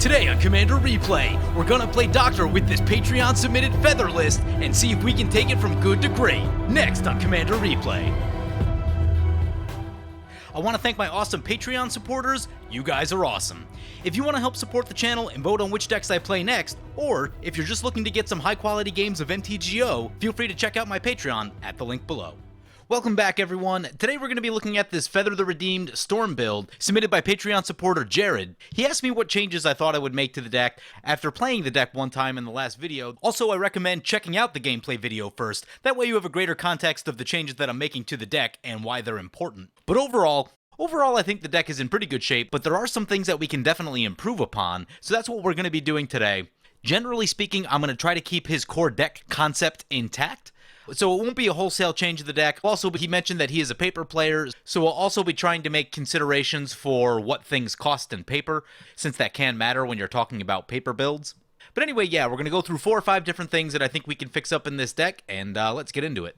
Today on Commander Replay, we're gonna play Doctor with this Patreon submitted feather list and see if we can take it from good to great. Next on Commander Replay. I want to thank my awesome Patreon supporters. You guys are awesome. If you want to help support the channel and vote on which decks I play next, or if you're just looking to get some high quality games of MTGO, feel free to check out my Patreon at the link below. Welcome back, everyone. Today we're going to be looking at this Feather the Redeemed Storm build submitted by Patreon supporter Jared. He asked me what changes I thought I would make to the deck after playing the deck one time in the last video. Also, I recommend checking out the gameplay video first. That way you have a greater context of the changes that I'm making to the deck and why they're important. But overall, I think the deck is in pretty good shape, but there are some things that we can definitely improve upon, so that's what we're going to be doing today. Generally speaking, I'm going to try to keep his core deck concept intact. So it won't be a wholesale change of the deck. Also, he mentioned that he is a paper player, so we'll also be trying to make considerations for what things cost in paper, since that can matter when you're talking about paper builds. But anyway, yeah, we're going to go through 4 or 5 different things that I think we can fix up in this deck, and let's get into it.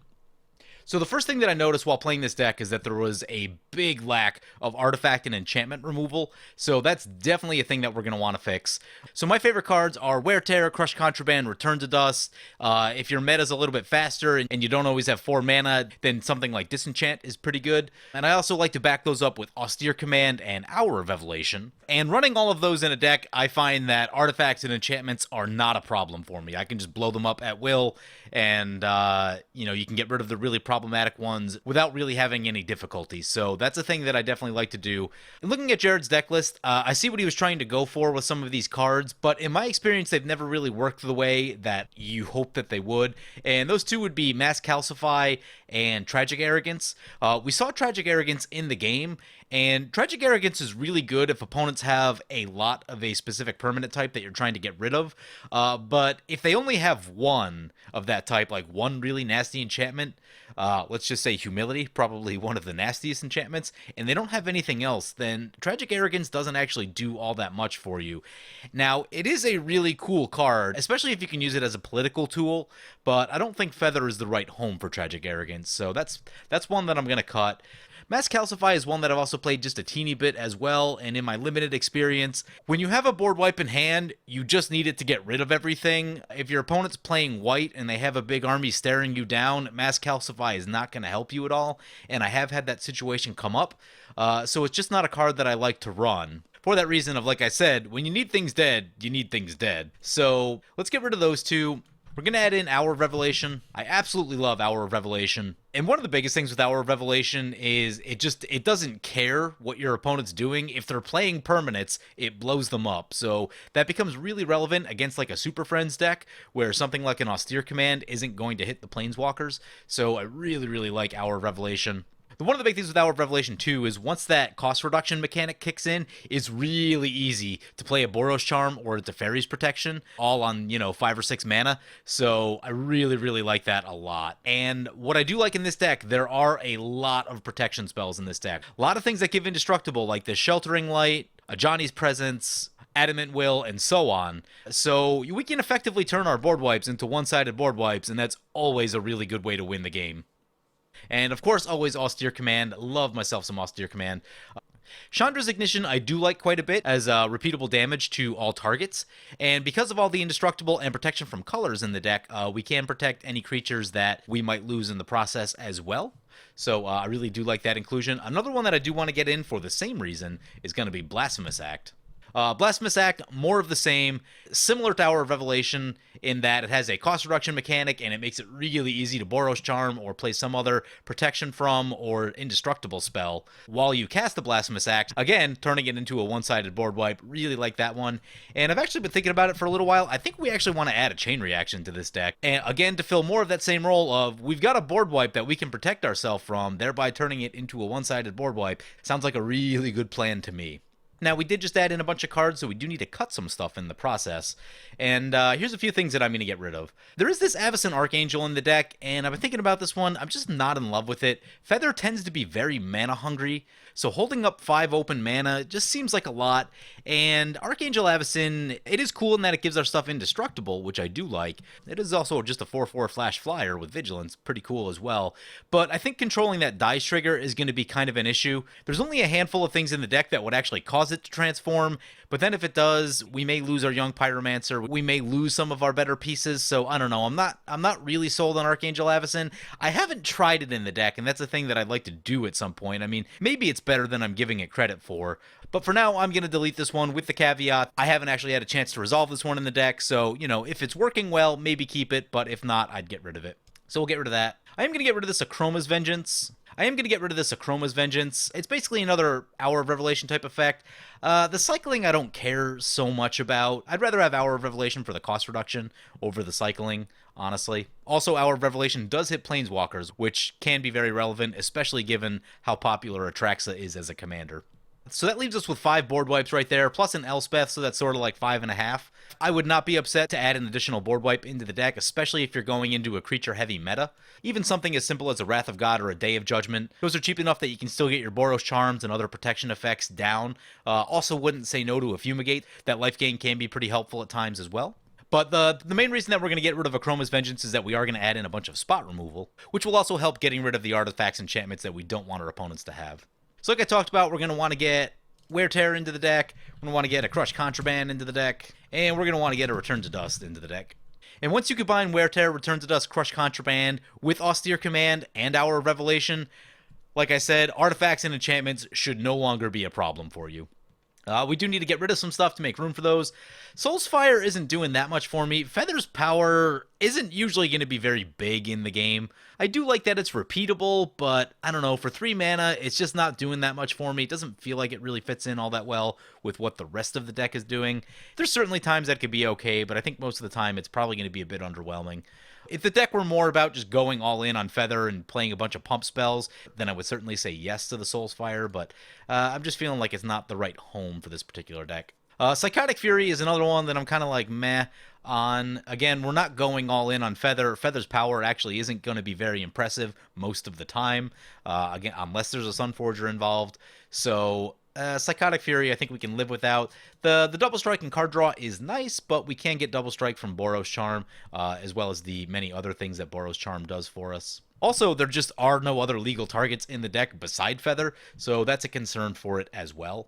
So the first thing that I noticed while playing this deck is that there was a big lack of artifact and enchantment removal, so that's definitely a thing that we're going to want to fix. So my favorite cards are Wear Tear, Crush Contraband, Return to Dust. If your meta's a little bit faster and you don't always have 4 mana, then something like Disenchant is pretty good. And I also like to back those up with Austere Command and Hour of Evolution. And running all of those in a deck, I find that artifacts and enchantments are not a problem for me. I can just blow them up at will, and you can get rid of the really problematic ones without really having any difficulty. So that's a thing that I definitely like to do. And looking at Jared's deck list, I see what he was trying to go for with some of these cards, but in my experience, they've never really worked the way that you hope that they would. And those two would be Mass Calcify and Tragic Arrogance. We saw Tragic Arrogance in the game, and Tragic Arrogance is really good if opponents have a lot of a specific permanent type that you're trying to get rid of. But if they only have one of that type, like one really nasty enchantment, let's just say Humility, probably one of the nastiest enchantments, and they don't have anything else, then Tragic Arrogance doesn't actually do all that much for you. Now, it is a really cool card, especially if you can use it as a political tool, but I don't think Feather is the right home for Tragic Arrogance, so that's one that I'm going to cut. Mass Calcify is one that I've also played just a teeny bit as well, and in my limited experience, when you have a board wipe in hand, you just need it to get rid of everything. If your opponent's playing white and they have a big army staring you down, Mass Calcify is not going to help you at all, and I have had that situation come up, so it's just not a card that I like to run. For that reason of, like I said, when you need things dead, you need things dead. So let's get rid of those two. We're going to add in Hour of Revelation. I absolutely love Hour of Revelation. And one of the biggest things with Hour of Revelation is it doesn't care what your opponent's doing. If they're playing permanents, it blows them up. So that becomes really relevant against like a Super Friends deck where something like an Austere Command isn't going to hit the Planeswalkers. So I really, really like Hour of Revelation. One of the big things with Hour of Revelation 2 is once that cost reduction mechanic kicks in, it's really easy to play a Boros Charm or a Teferi's Protection, all on, 5 or 6 mana. So I really, really like that a lot. And what I do like in this deck, there are a lot of protection spells in this deck. A lot of things that give indestructible, like the Sheltering Light, a Johnny's Presence, Adamant Will, and so on. So we can effectively turn our board wipes into one-sided board wipes, and that's always a really good way to win the game. And of course, always Austere Command. Love myself some Austere Command. Chandra's Ignition I do like quite a bit as repeatable damage to all targets. And because of all the indestructible and protection from colors in the deck, we can protect any creatures that we might lose in the process as well. So I really do like that inclusion. Another one that I do want to get in for the same reason is going to be Blasphemous Act. Blasphemous Act, more of the same, similar to Hour of Revelation in that it has a cost reduction mechanic and it makes it really easy to Boros Charm or play some other protection from or indestructible spell while you cast the Blasphemous Act, again, turning it into a one-sided board wipe. Really like that one. And I've actually been thinking about it for a little while. I think we actually want to add a Chain Reaction to this deck. And again, to fill more of that same role of we've got a board wipe that we can protect ourselves from, thereby turning it into a one-sided board wipe. Sounds like a really good plan to me. Now, we did just add in a bunch of cards, so we do need to cut some stuff in the process. And here's a few things that I'm going to get rid of. There is this Avacyn Archangel in the deck, and I've been thinking about this one. I'm just not in love with it. Feather tends to be very mana hungry, so holding up 5 open mana just seems like a lot. And Archangel Avacyn, it is cool in that it gives our stuff indestructible, which I do like. It is also just a 4/4 flash flyer with vigilance, pretty cool as well. But I think controlling that dice trigger is going to be kind of an issue. There's only a handful of things in the deck that would actually cause cause it to transform, but then if it does, we may lose our young Pyromancer, we may lose some of our better pieces, so I don't know, I'm not really sold on Archangel Avacyn. I haven't tried it in the deck, and that's a thing that I'd like to do at some point. I mean, maybe it's better than I'm giving it credit for, but for now, I'm going to delete this one with the caveat, I haven't actually had a chance to resolve this one in the deck, so, you know, if it's working well, maybe keep it, but if not, I'd get rid of it. So we'll get rid of that. I am going to get rid of this Akroma's Vengeance. It's basically another Hour of Revelation type effect. The cycling I don't care so much about. I'd rather have Hour of Revelation for the cost reduction over the cycling, honestly. Also, Hour of Revelation does hit Planeswalkers, which can be very relevant, especially given how popular Atraxa is as a commander. So that leaves us with 5 board wipes right there, plus an Elspeth, so that's sort of like 5.5. I would not be upset to add an additional board wipe into the deck, especially if you're going into a creature-heavy meta. Even something as simple as a Wrath of God or a Day of Judgment. Those are cheap enough that you can still get your Boros Charms and other protection effects down. Also wouldn't say no to a Fumigate. That life gain can be pretty helpful at times as well. But the main reason that we're going to get rid of Akroma's Vengeance is that we are going to add in a bunch of spot removal, which will also help getting rid of the artifacts and enchantments that we don't want our opponents to have. So like I talked about, we're going to want to get Wear Tear into the deck, we're going to want to get a Crush Contraband into the deck, and we're going to want to get a Return to Dust into the deck. And once you combine Wear Tear, Return to Dust, Crush Contraband with Austere Command and Hour of Revelation, like I said, artifacts and enchantments should no longer be a problem for you. We do need to get rid of some stuff to make room for those. Soul's Fire isn't doing that much for me. Feather's power isn't usually going to be very big in the game. I do like that it's repeatable, but I don't know, for 3 mana, it's just not doing that much for me. It doesn't feel like it really fits in all that well with what the rest of the deck is doing. There's certainly times that could be okay, but I think most of the time it's probably going to be a bit underwhelming. If the deck were more about just going all in on Feather and playing a bunch of pump spells, then I would certainly say yes to the Soul's Fire, but I'm just feeling like it's not the right home for this particular deck. Psychotic Fury is another one that I'm kind of like meh on. Again, we're not going all in on Feather. Feather's power actually isn't going to be very impressive most of the time, again, unless there's a Sunforger involved. So Psychotic Fury, I think we can live without. The double strike and card draw is nice, but we can get double strike from Boros Charm, as well as the many other things that Boros Charm does for us. Also, there just are no other legal targets in the deck beside Feather, so that's a concern for it as well.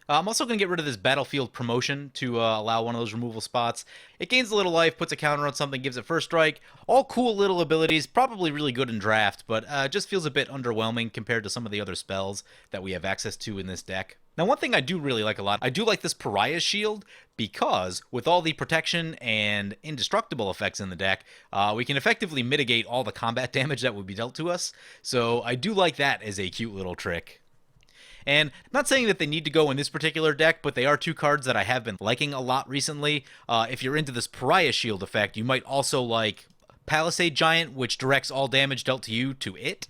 I'm also going to get rid of this Battlefield Promotion to allow one of those removal spots. It gains a little life, puts a counter on something, gives it first strike. All cool little abilities, probably really good in draft, but just feels a bit underwhelming compared to some of the other spells that we have access to in this deck. Now, one thing I do really like a lot, I do like this Pariah's Shield, because with all the protection and indestructible effects in the deck, we can effectively mitigate all the combat damage that would be dealt to us. So I do like that as a cute little trick. And I'm not saying that they need to go in this particular deck, but they are 2 cards that I have been liking a lot recently. If you're into this Pariah Shield effect, you might also like Palisade Giant, which directs all damage dealt to you to it,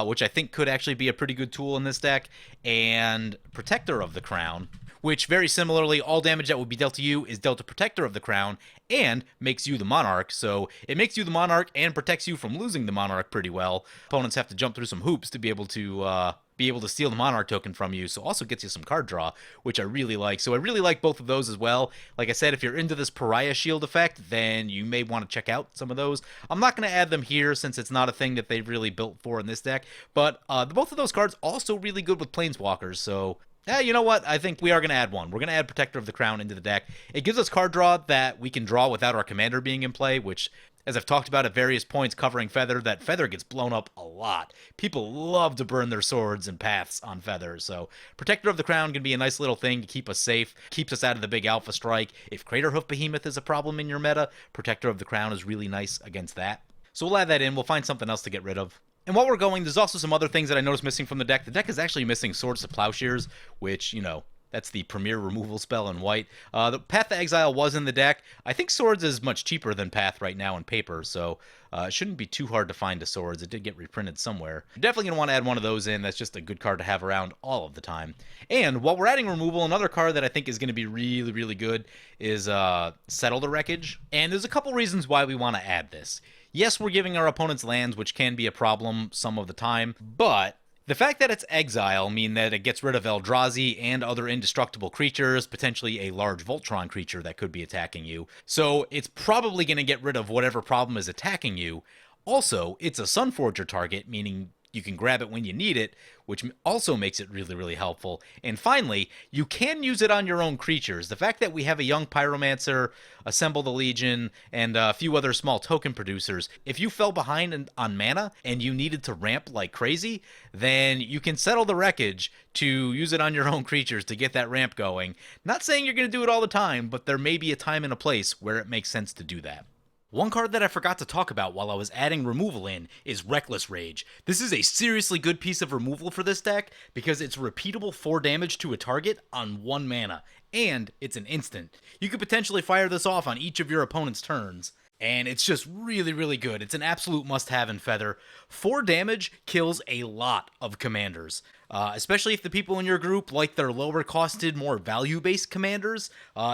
which I think could actually be a pretty good tool in this deck, and Protector of the Crown, which very similarly, all damage that will be dealt to you is dealt to Protector of the Crown, and makes you the Monarch, so it makes you the Monarch and protects you from losing the Monarch pretty well. Opponents have to jump through some hoops to be able to steal the Monarch token from you, so also gets you some card draw, which I really like. So I really like both of those as well. Like I said, if you're into this Pariah Shield effect, then you may want to check out some of those. I'm not going to add them here since it's not a thing that they've really built for in this deck, but both of those cards also really good with Planeswalkers, so you know what? I think we are going to add one. We're going to add Protector of the Crown into the deck. It gives us card draw that we can draw without our commander being in play, which, as I've talked about at various points covering Feather, that Feather gets blown up a lot. People love to burn their swords and paths on Feather, so Protector of the Crown can be a nice little thing to keep us safe, keeps us out of the big alpha strike. If Craterhoof Behemoth is a problem in your meta, Protector of the Crown is really nice against that. So we'll add that in. We'll find something else to get rid of. And while we're going, there's also some other things that I noticed missing from the deck. The deck is actually missing Swords to Plowshares, which, you know, that's the premier removal spell in white. The Path to Exile was in the deck. I think Swords is much cheaper than Path right now in paper, so it shouldn't be too hard to find a Swords. It did get reprinted somewhere. You're definitely going to want to add one of those in. That's just a good card to have around all of the time. And while we're adding removal, another card that I think is going to be really, really good is Settle the Wreckage. And there's a couple reasons why we want to add this. Yes, we're giving our opponents lands, which can be a problem some of the time, but the fact that it's exile means that it gets rid of Eldrazi and other indestructible creatures, potentially a large Voltron creature that could be attacking you. So it's probably going to get rid of whatever problem is attacking you. Also, it's a Sunforger target, meaning You can grab it when you need it, which also makes it really, really helpful. And finally, you can use it on your own creatures. The fact that we have a young pyromancer, Assemble the Legion, and a few other small token producers, if you fell behind on mana and you needed to ramp like crazy, then you can settle the wreckage to use it on your own creatures to get that ramp going. Not saying you're going to do it all the time, but there may be a time and a place where it makes sense to do that. One card that I forgot to talk about while I was adding removal in is Reckless Rage. This is a seriously good piece of removal for this deck because it's repeatable 4 damage to a target on 1 mana, and it's an instant. You could potentially fire this off on each of your opponent's turns, and it's just really, really good. It's an absolute must-have in Feather. 4 damage kills a lot of commanders, especially if the people in your group like their lower-costed, more value-based commanders.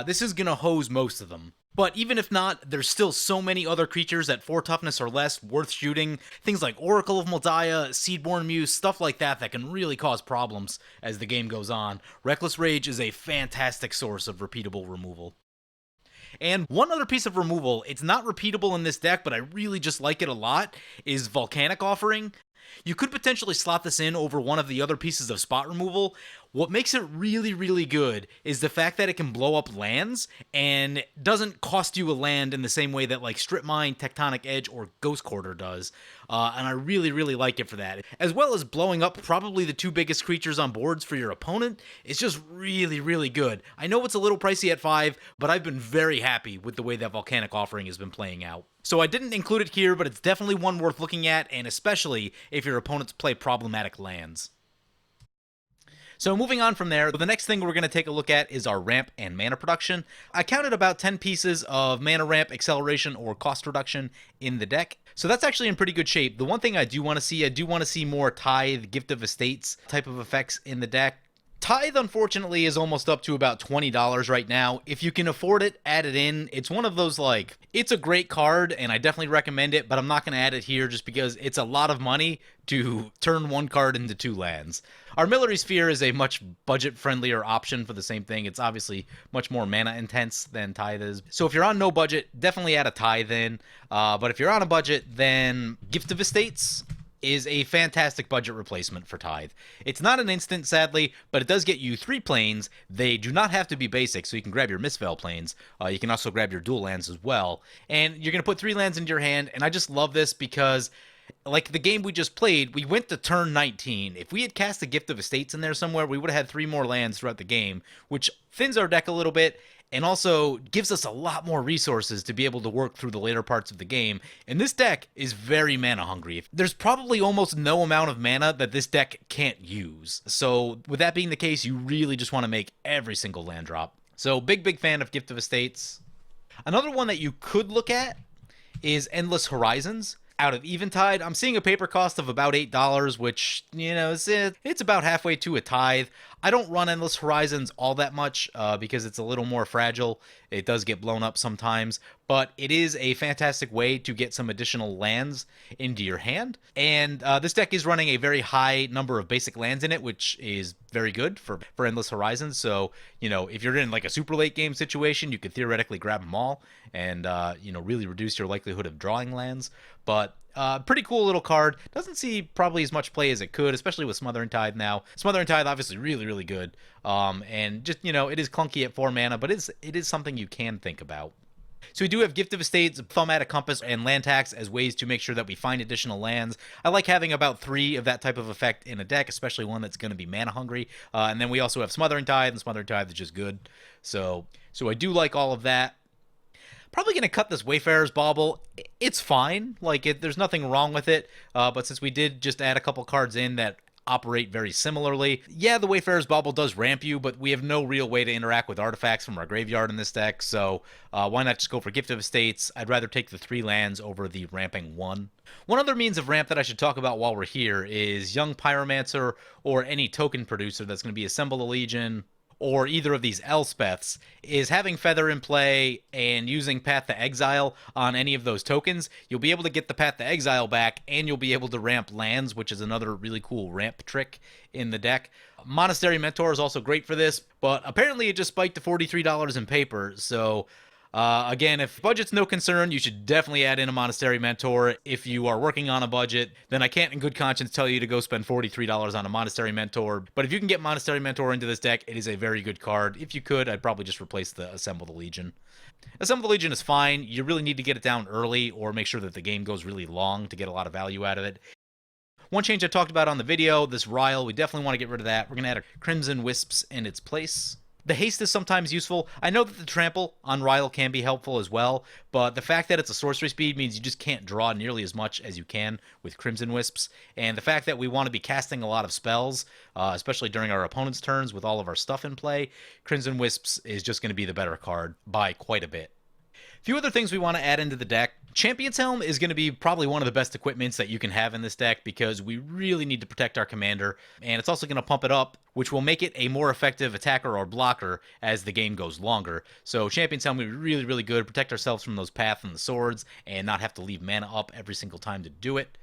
This is going to hose most of them. But even if not, there's still so many other creatures at 4 toughness or less worth shooting. Things like Oracle of Moldiah, Seedborn Muse, stuff like that can really cause problems as the game goes on. Reckless Rage is a fantastic source of repeatable removal. And one other piece of removal, it's not repeatable in this deck, but I really just like it a lot, is Volcanic Offering. You could potentially slot this in over one of the other pieces of spot removal. What makes it really, really good is the fact that it can blow up lands and doesn't cost you a land in the same way that like Strip Mine, Tectonic Edge, or Ghost Quarter does. And I really, really like it for that. As well as blowing up probably the 2 biggest creatures on boards for your opponent. It's just really, really good. I know it's a little pricey at 5, but I've been very happy with the way that Volcanic Offering has been playing out. So I didn't include it here, but it's definitely one worth looking at, and especially if your opponents play problematic lands. So moving on from there, the next thing we're going to take a look at is our ramp and mana production. I counted about 10 pieces of mana ramp, acceleration, or cost reduction in the deck. So that's actually in pretty good shape. The one thing I do want to see more Tithe, Gift of Estates type of effects in the deck. Tithe, unfortunately, is almost up to about $20 right now. If you can afford it, add it in. It's one of those, like, it's a great card, and I definitely recommend it, but I'm not going to add it here just because it's a lot of money to turn 1 card into 2 lands. Armillary Sphere is a much budget-friendlier option for the same thing. It's obviously much more mana-intense than Tithe is. So if you're on no budget, definitely add a Tithe in. But if you're on a budget, then Gift of Estates is a fantastic budget replacement for Tithe. It's not an instant, sadly, but it does get you 3 planes. They do not have to be basic, so you can grab your Mistveil planes. You can also grab your dual lands as well. And you're going to put 3 lands into your hand, and I just love this because, like the game we just played, we went to turn 19. If we had cast a Gift of Estates in there somewhere, we would have had 3 more lands throughout the game, which thins our deck a little bit, and also gives us a lot more resources to be able to work through the later parts of the game. And this deck is very mana hungry. There's probably almost no amount of mana that this deck can't use. So with that being the case, you really just want to make every single land drop. So big fan of Gift of Estates. Another one that you could look at is Endless Horizons. Out of Eventide, I'm seeing a paper cost of about $8, which, you know, it's about halfway to a Tithe. I don't run Endless Horizons all that much because it's a little more fragile. It does get blown up sometimes, but it is a fantastic way to get some additional lands into your hand. And this deck is running a very high number of basic lands in it, which is very good for Endless Horizons. So, you know, if you're in like a super late game situation, you could theoretically grab them all and, you know, really reduce your likelihood of drawing lands. But pretty cool little card. Doesn't see probably as much play as it could, especially with Smothering Tithe now. Smothering Tithe, obviously, really good. And just, you know, it is clunky at 4 mana, but it is something you can think about. So we do have Gift of Estates, Thaumatic Compass, and Land Tax as ways to make sure that we find additional lands. I like having about 3 of that type of effect in a deck, especially one that's going to be mana hungry. And then we also have Smothering Tithe, and Smothering Tithe is just good. So I do like all of that. Probably going to cut this Wayfarer's Bauble. It's fine. Like, there's nothing wrong with it. But since we did just add a couple cards in that operate very similarly, yeah, the Wayfarer's Bauble does ramp you, but we have no real way to interact with artifacts from our graveyard in this deck, so why not just go for Gift of Estates? I'd rather take the 3 lands over the ramping 1. One other means of ramp that I should talk about while we're here is Young Pyromancer or any token producer that's going to be Assemble the Legion, or either of these Elspeths, is having Feather in play and using Path to Exile on any of those tokens. You'll be able to get the Path to Exile back, and you'll be able to ramp lands, which is another really cool ramp trick in the deck. Monastery Mentor is also great for this, but apparently it just spiked to $43 in paper, so Again, if budget's no concern, you should definitely add in a Monastery Mentor. If you are working on a budget, then I can't in good conscience tell you to go spend $43 on a Monastery Mentor. But if you can get Monastery Mentor into this deck, it is a very good card. If you could, I'd probably just replace the Assemble the Legion. Assemble the Legion is fine. You really need to get it down early or make sure that the game goes really long to get a lot of value out of it. One change I talked about on the video, this Ryle, we definitely want to get rid of that. We're going to add a Crimson Wisps in its place. The haste is sometimes useful. I know that the trample on Ryle can be helpful as well, but the fact that it's a sorcery speed means you just can't draw nearly as much as you can with Crimson Wisps, and the fact that we want to be casting a lot of spells, especially during our opponent's turns with all of our stuff in play, Crimson Wisps is just going to be the better card by quite a bit. A few other things we want to add into the deck. Champion's Helm is going to be probably one of the best equipments that you can have in this deck because we really need to protect our commander, and it's also going to pump it up, which will make it a more effective attacker or blocker as the game goes longer. So Champion's Helm will be really, really good, protect ourselves from those paths and the swords, and not have to leave mana up every single time to do it.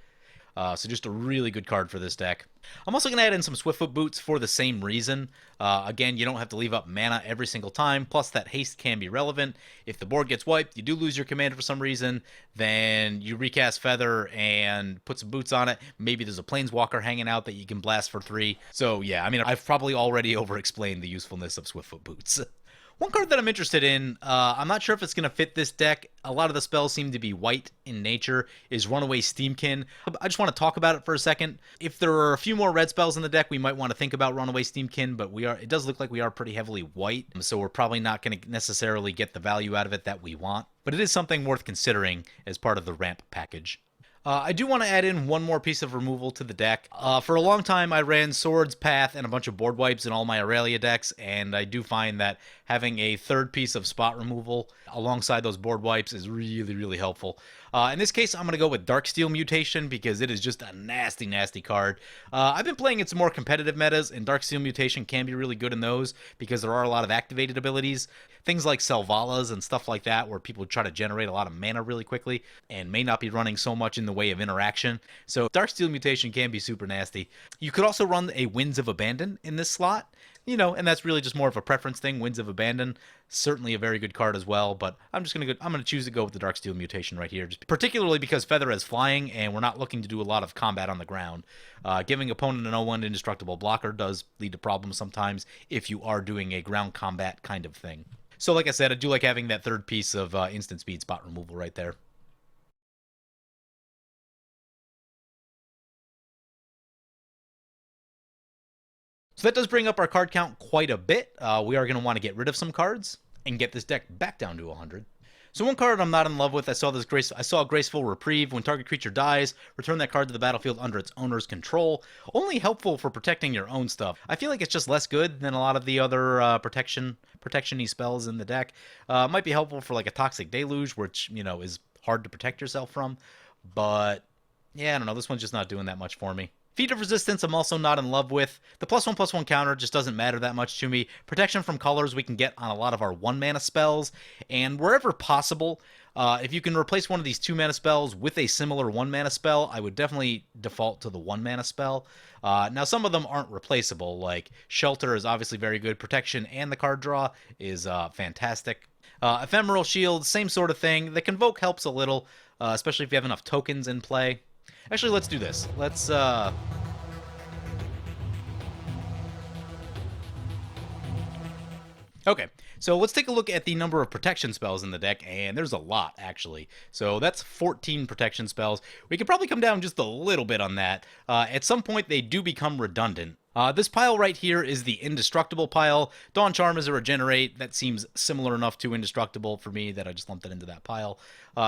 So just a really good card for this deck. I'm also going to add in some Swiftfoot Boots for the same reason. Again, you don't have to leave up mana every single time, plus that haste can be relevant. If the board gets wiped, you do lose your commander for some reason, then you recast Feather and put some boots on it. Maybe there's a Planeswalker hanging out that you can blast for 3. So yeah, I mean, I've probably already over-explained the usefulness of Swiftfoot Boots. One card that I'm interested in, I'm not sure if it's going to fit this deck. A lot of the spells seem to be white in nature, is Runaway Steamkin. I just want to talk about it for a second. If there are a few more red spells in the deck, we might want to think about Runaway Steamkin, but it does look like we are pretty heavily white, so we're probably not going to necessarily get the value out of it that we want. But it is something worth considering as part of the ramp package. I do want to add in one more piece of removal to the deck. For a long time, I ran Swords, Path, and a bunch of board wipes in all my Aurelia decks, and I do find that having a third piece of spot removal alongside those board wipes is really, really helpful. In this case, I'm going to go with Darksteel Mutation because it is just a nasty, nasty card. I've been playing in some more competitive metas, and Darksteel Mutation can be really good in those because there are a lot of activated abilities. Things like Selvalas and stuff like that where people try to generate a lot of mana really quickly and may not be running so much in the way of interaction. So Darksteel Mutation can be super nasty. You could also run a Winds of Abandon in this slot. And that's really just more of a preference thing. Winds of Abandon, certainly a very good card as well, but I'm going to choose to go with the Darksteel Mutation right here, just particularly because Feather is flying and we're not looking to do a lot of combat on the ground. Giving opponent an 0-1 indestructible blocker does lead to problems sometimes if you are doing a ground combat kind of thing. So like I said, I do like having that third piece of instant speed spot removal right there. So that does bring up our card count quite a bit. We are going to want to get rid of some cards and get this deck back down to 100. So one card I'm not in love with, I saw Graceful Reprieve. When target creature dies, return that card to the battlefield under its owner's control. Only helpful for protecting your own stuff. I feel like it's just less good than a lot of the other protection-y spells in the deck. Might be helpful for like a Toxic Deluge, which, is hard to protect yourself from. But, yeah, I don't know. This one's just not doing that much for me. Feat of Resistance I'm also not in love with. The +1/+1 counter just doesn't matter that much to me. Protection from colors we can get on a lot of our 1-mana spells. And wherever possible, if you can replace one of these 2-mana spells with a similar 1-mana spell, I would definitely default to the 1-mana spell. Now, some of them aren't replaceable, like Shelter is obviously very good. Protection and the card draw is fantastic. Ephemeral Shield, same sort of thing. The Convoke helps a little, especially if you have enough tokens in play. Actually, let's do this. Let's, Okay, so let's take a look at the number of protection spells in the deck, and there's a lot, actually. So that's 14 protection spells. We could probably come down just a little bit on that. At some point, they do become redundant. This pile right here is the Indestructible pile. Dawn Charm is a regenerate. That seems similar enough to Indestructible for me that I just lumped it into that pile.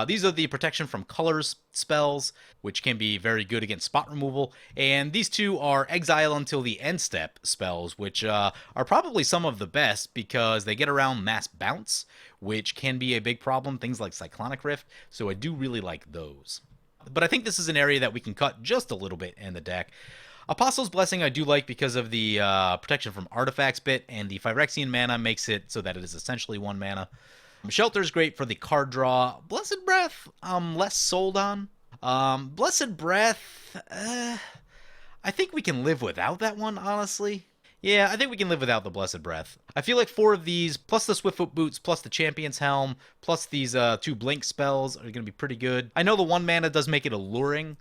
These are the Protection from Colors spells, which can be very good against spot removal. And these two are Exile Until the End Step spells, which are probably some of the best because they get around Mass Bounce, which can be a big problem, things like Cyclonic Rift. So I do really like those. But I think this is an area that we can cut just a little bit in the deck. Apostle's Blessing I do like because of the protection from artifacts bit, and the Phyrexian mana makes it so that it is essentially 1 mana. Shelter is great for the card draw. Blessed Breath, I'm less sold on. Blessed Breath, I think we can live without that one, honestly. Yeah, I think we can live without the Blessed Breath. I feel like 4 of these, plus the Swiftfoot Boots, plus the Champion's Helm, plus these 2 Blink spells are going to be pretty good. I know the 1 mana does make it alluring,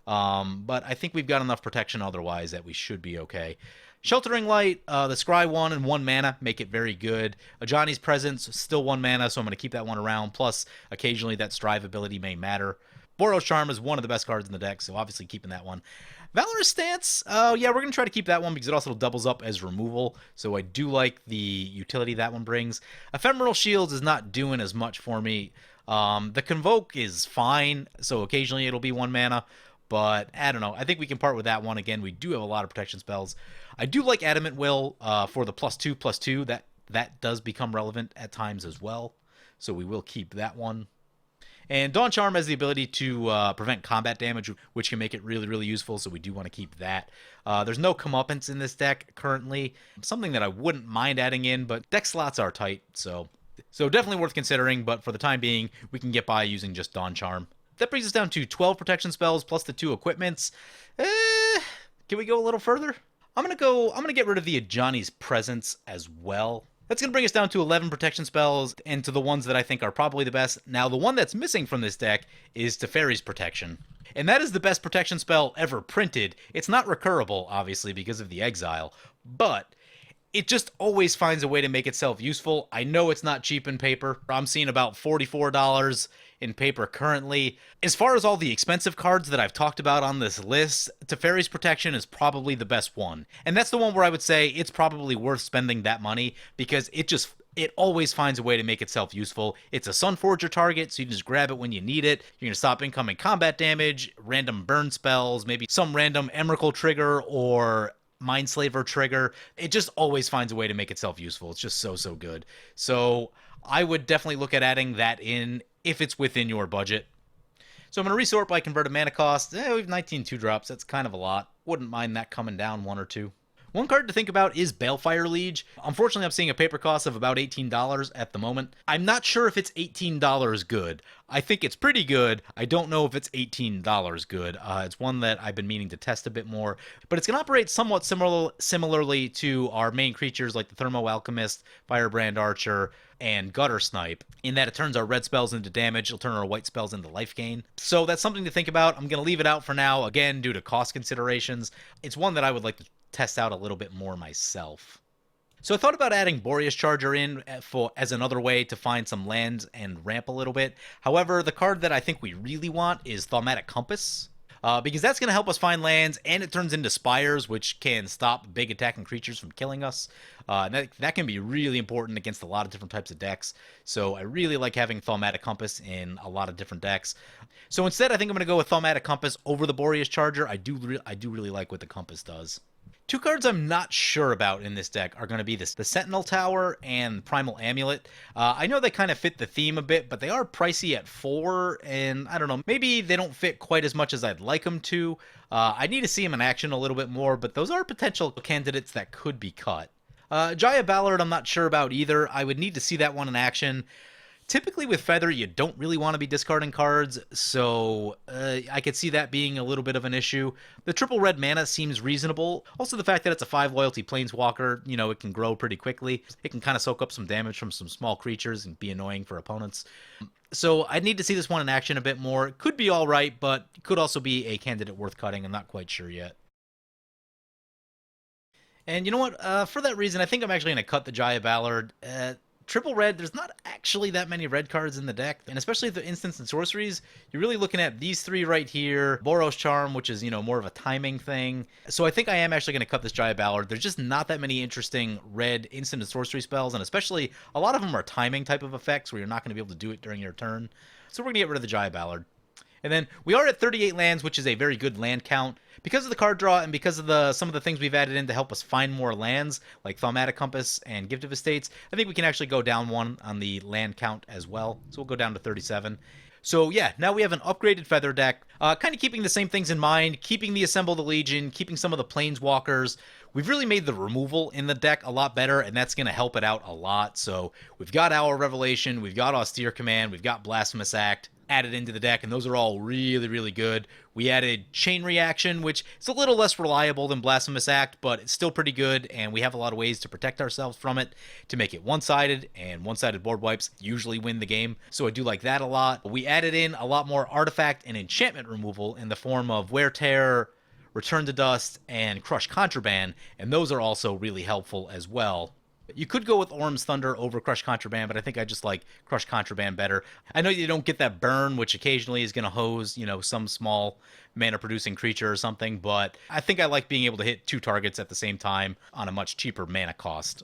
but I think we've got enough protection otherwise that we should be okay. Sheltering Light, the Scry 1 and 1 mana make it very good. Ajani's Presence, still 1 mana, so I'm going to keep that one around, plus occasionally that Strive ability may matter. Boros Charm is one of the best cards in the deck, so obviously keeping that one. Valorous Stance, yeah, we're going to try to keep that one because it also doubles up as removal, so I do like the utility that one brings. Ephemeral Shields is not doing as much for me. The Convoke is fine, so occasionally it'll be 1 mana, but I don't know. I think we can part with that one. Again, we do have a lot of protection spells. I do like Adamant Will for the +2/+2. That does become relevant at times as well, so we will keep that one. And Dawn Charm has the ability to prevent combat damage, which can make it really, really useful, so we do want to keep that. There's no comeuppance in this deck currently, something that I wouldn't mind adding in, but deck slots are tight, so definitely worth considering, but for the time being, we can get by using just Dawn Charm. That brings us down to 12 protection spells plus the 2 equipments. Can we go a little further? I'm gonna get rid of the Ajani's Presence as well. That's going to bring us down to 11 protection spells, and to the ones that I think are probably the best. Now, the one that's missing from this deck is Teferi's Protection. And that is the best protection spell ever printed. It's not recurable, obviously, because of the exile, but it just always finds a way to make itself useful. I know it's not cheap in paper. I'm seeing about $44 in paper currently. As far as all the expensive cards that I've talked about on this list, Teferi's Protection is probably the best one. And that's the one where I would say it's probably worth spending that money because it always finds a way to make itself useful. It's a Sunforger target, so you can just grab it when you need it. You're going to stop incoming combat damage, random burn spells, maybe some random Emrakul trigger or Mindslaver trigger. It just always finds a way to make itself useful. It's just so good. So I would definitely look at adding that in if it's within your budget. So I'm going to resort by converted mana cost. We have 19 2-drops. That's kind of a lot. Wouldn't mind that coming down 1 or 2. One card to think about is Balefire Liege. Unfortunately, I'm seeing a paper cost of about $18 at the moment. I'm not sure if it's $18 good. I think it's pretty good. I don't know if it's $18 good. It's one that I've been meaning to test a bit more. But it's going to operate somewhat similarly to our main creatures like the Thermo Alchemist, Firebrand Archer, and Gutter Snipe, in that it turns our red spells into damage, it'll turn our white spells into life gain. So that's something to think about. I'm going to leave it out for now, again, due to cost considerations. It's one that I would like to test out a little bit more myself. So I thought about adding Boreas Charger in as another way to find some lands and ramp a little bit. However, the card that I think we really want is Thaumatic Compass. Because that's going to help us find lands, and it turns into spires, which can stop big attacking creatures from killing us. That can be really important against a lot of different types of decks. So I really like having Thaumatic Compass in a lot of different decks. So instead, I think I'm going to go with Thaumatic Compass over the Boreas Charger. I do really like what the Compass does. 2 cards I'm not sure about in this deck are going to be the Sentinel Tower and Primal Amulet. I know they kind of fit the theme a bit, but they are pricey at 4, and I don't know, maybe they don't fit quite as much as I'd like them to. I need to see them in action a little bit more, but those are potential candidates that could be cut. Jaya Ballard I'm not sure about either. I would need to see that one in action. Typically with Feather, you don't really want to be discarding cards, so I could see that being a little bit of an issue. The triple red mana seems reasonable. Also, the fact that it's a 5 loyalty planeswalker, it can grow pretty quickly. It can kind of soak up some damage from some small creatures and be annoying for opponents. So I'd need to see this one in action a bit more. It could be all right, but it could also be a candidate worth cutting. I'm not quite sure yet. And you know what? For that reason, I think I'm actually going to cut the Jaya Ballard. Triple red, there's not actually that many red cards in the deck, and especially the instants and sorceries, you're really looking at these 3 right here, Boros Charm, which is, more of a timing thing. So I think I am actually going to cut this Jaya Ballard. There's just not that many interesting red instant and sorcery spells, and especially a lot of them are timing type of effects where you're not going to be able to do it during your turn. So we're going to get rid of the Jaya Ballard. And then we are at 38 lands, which is a very good land count. Because of the card draw and because of some of the things we've added in to help us find more lands, like Thaumatic Compass and Gift of Estates, I think we can actually go down 1 on the land count as well. So we'll go down to 37. So yeah, now we have an upgraded Feather deck, kind of keeping the same things in mind, keeping the Assemble the Legion, keeping some of the Planeswalkers. We've really made the removal in the deck a lot better, and that's going to help it out a lot. So we've got Owl Revelation, we've got Austere Command, we've got Blasphemous Act. added into the deck, and those are all really, really good. We added Chain Reaction, which is a little less reliable than Blasphemous Act, but it's still pretty good, and we have a lot of ways to protect ourselves from it to make it one-sided, and one-sided board wipes usually win the game, so I do like that a lot. We added in a lot more artifact and enchantment removal in the form of Wear Tear, Return to Dust, and Crush Contraband, and those are also really helpful as well. You could go with Orm's Thunder over Crush Contraband, but I think I just like Crush Contraband better. I know you don't get that burn, which occasionally is going to hose, some small mana-producing creature or something, but I think I like being able to hit 2 targets at the same time on a much cheaper mana cost.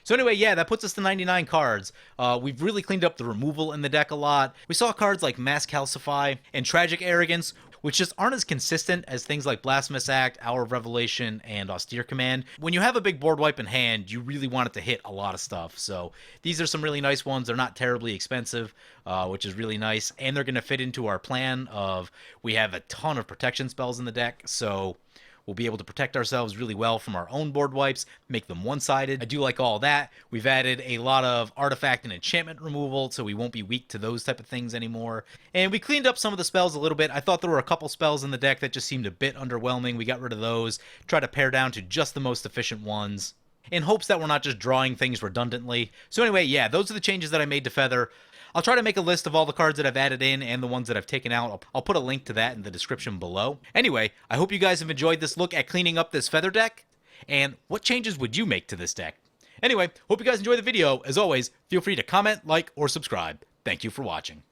So anyway, yeah, that puts us to 99 cards. We've really cleaned up the removal in the deck a lot. We saw cards like Mass Calcify and Tragic Arrogance, which just aren't as consistent as things like Blasphemous Act, Hour of Revelation, and Austere Command. When you have a big board wipe in hand, you really want it to hit a lot of stuff. So these are some really nice ones. They're not terribly expensive, which is really nice. And they're going to fit into our plan of we have a ton of protection spells in the deck, so we'll be able to protect ourselves really well from our own board wipes, make them one-sided. I do like all that. We've added a lot of artifact and enchantment removal, so we won't be weak to those type of things anymore. And we cleaned up some of the spells a little bit. I thought there were a couple spells in the deck that just seemed a bit underwhelming. We got rid of those, tried to pare down to just the most efficient ones, in hopes that we're not just drawing things redundantly. So anyway, yeah, those are the changes that I made to Feather. I'll try to make a list of all the cards that I've added in and the ones that I've taken out. I'll put a link to that in the description below. Anyway, I hope you guys have enjoyed this look at cleaning up this Feather deck. And what changes would you make to this deck? Anyway, hope you guys enjoyed the video. As always, feel free to comment, like, or subscribe. Thank you for watching.